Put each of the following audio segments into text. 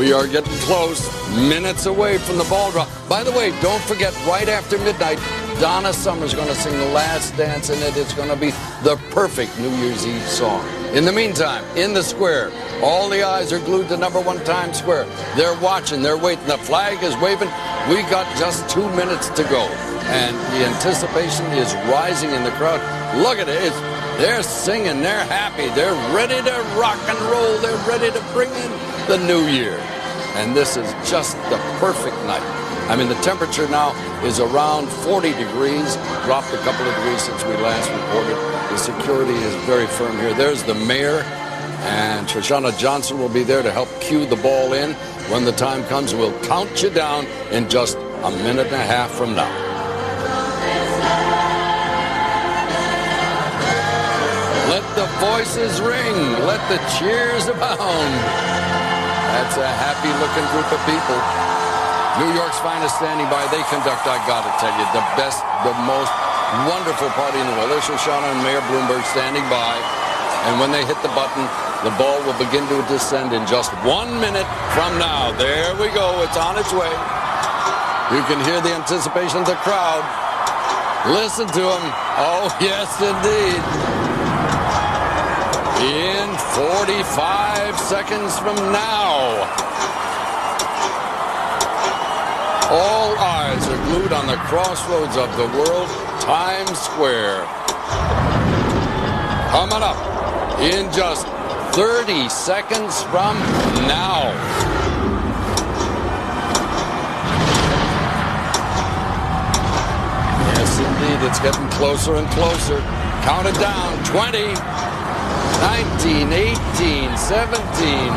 We are getting close, minutes away from the ball drop. By the way, don't forget, right after midnight, Donna Summer's going to sing The Last Dance, and it's going to be the perfect New Year's Eve song. In the meantime, in the square, all the eyes are glued to #1 Times Square. They're watching, they're waiting. The flag is waving. We got just 2 minutes to go, and the anticipation is rising in the crowd. Look at it. They're singing. They're happy. They're ready to rock and roll. They're ready to bring in the new year. And this is just the perfect night. I mean, the temperature now is around 40 degrees, dropped a couple of degrees since we last reported. The security is very firm here. There's the mayor, and Shoshana Johnson will be there to help cue the ball in. When the time comes, we'll count you down in just a minute and a half from now. Let the voices ring. Let the cheers abound. That's a happy-looking group of people. New York's finest standing by. They conduct, I gotta tell you, the best, the most wonderful party in the world. There's Shoshana and Mayor Bloomberg standing by. And when they hit the button, the ball will begin to descend in just 1 minute from now. There we go. It's on its way. You can hear the anticipation of the crowd. Listen to them. Oh, yes, indeed. In 45 seconds from now, all eyes are glued on the crossroads of the world, Times Square. Coming up in just 30 seconds from now. Yes, indeed, it's getting closer and closer. Count it down. 20, 19, 18, 17,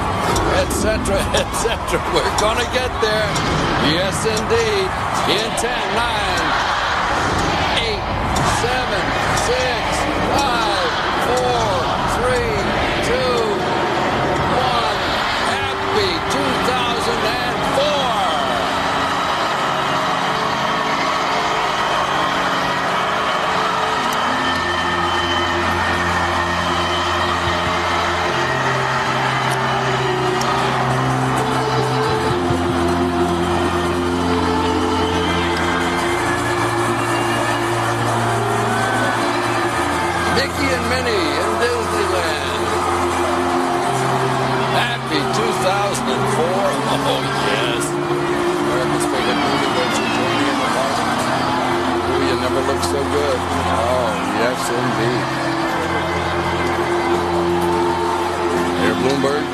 etc., etc. We're going to get there. Yes, indeed. In 10, 9, 8, 7, 6, 5, 4, 3, 2, 1. Happy 2004. Mickey and Minnie in Disneyland. Happy 2004. Oh, yes. America's favorite movie goes to joining in the party. Oh, you never look so good. Oh, yes, indeed. Mayor Bloomberg.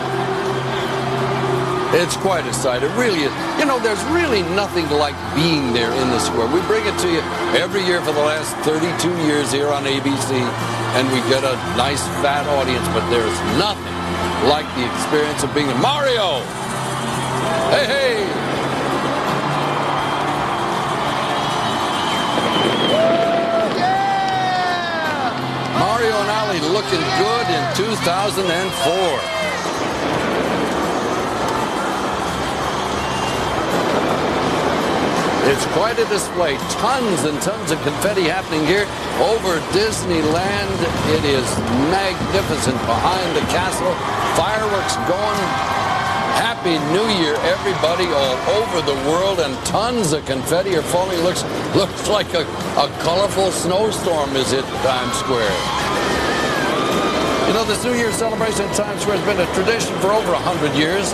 It's quite a sight. It really is. You know, there's really nothing like being there in the square. We bring it to you every year for the last 32 years here on ABC, and we get a nice fat audience, but there's nothing like the experience of being in Mario. Hey, hey. Yeah! Mario and Ali looking good in 2004. It's quite a display. Tons and tons of confetti happening here over Disneyland. It is magnificent behind the castle. Fireworks going. Happy New Year, everybody all over the world, and tons of confetti are falling. Looks like a colorful snowstorm is hit Times Square. You know, this New Year celebration at Times Square has been a tradition for over 100 years.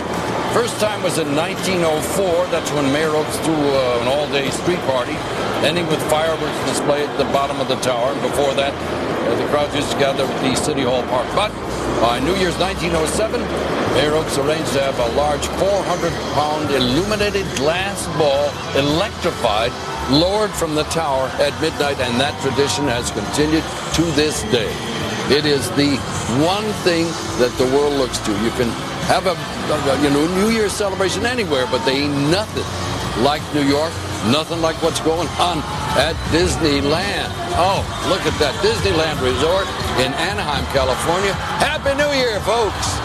First time was in 1904. That's when Mayor Oaks threw an all-day street party, ending with fireworks display at the bottom of the tower. And before that, the crowds used to gather at the City Hall Park. But by New Year's 1907, Mayor Oaks arranged to have a large 400-pound illuminated glass ball, electrified, lowered from the tower at midnight, and that tradition has continued to this day. It is the one thing that the world looks to. You can have a New Year's celebration anywhere, but they ain't nothing like New York, nothing like what's going on at Disneyland. Oh, look at that Disneyland Resort in Anaheim, California. Happy New Year, folks.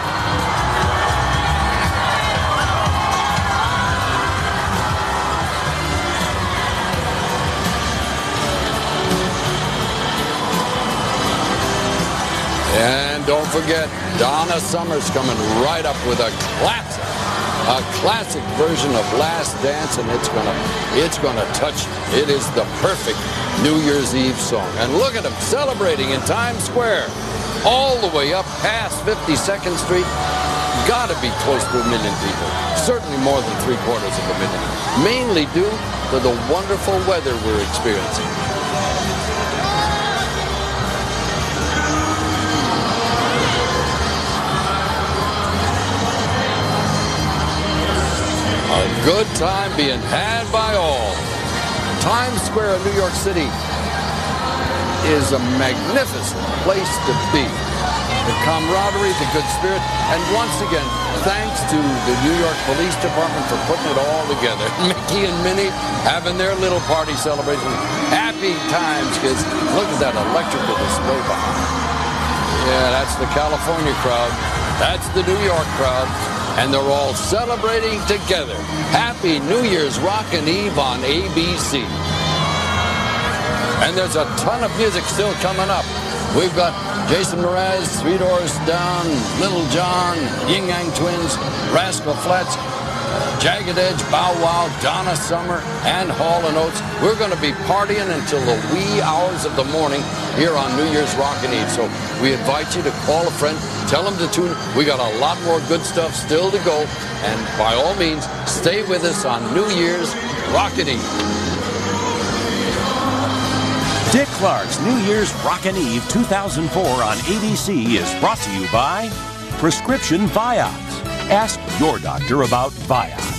And don't forget, Donna Summer's coming right up with a classic. a classic version of Last Dance, and it's gonna touch. It is the perfect New Year's Eve song. And look at them celebrating in Times Square, all the way up past 52nd Street. Gotta be close to 1 million people. Certainly more than 3/4 of a million. Mainly due to the wonderful weather we're experiencing. A good time being had by all. Times Square in New York City is a magnificent place to be. The camaraderie, the good spirit, and once again, thanks to the New York Police Department for putting it all together. Mickey and Minnie having their little party celebration. Happy times, kids. Look at that electrical display behind. Yeah, that's the California crowd. That's the New York crowd. And they're all celebrating together. Happy New Year's Rockin' Eve on ABC. And there's a ton of music still coming up. We've got Jason Mraz, Three Doors Down, Little John, Ying Yang Twins, Rascal Flatts, Jagged Edge, Bow Wow, Donna Summer, and Hall & Oates. We're going to be partying until the wee hours of the morning here on New Year's Rockin' Eve. So we invite you to call a friend, tell them to tune. We got a lot more good stuff still to go. And by all means, stay with us on New Year's Rockin' Eve. Dick Clark's New Year's Rockin' Eve 2004 on ABC is brought to you by Prescription Vioxx. Ask your doctor about Vioxx.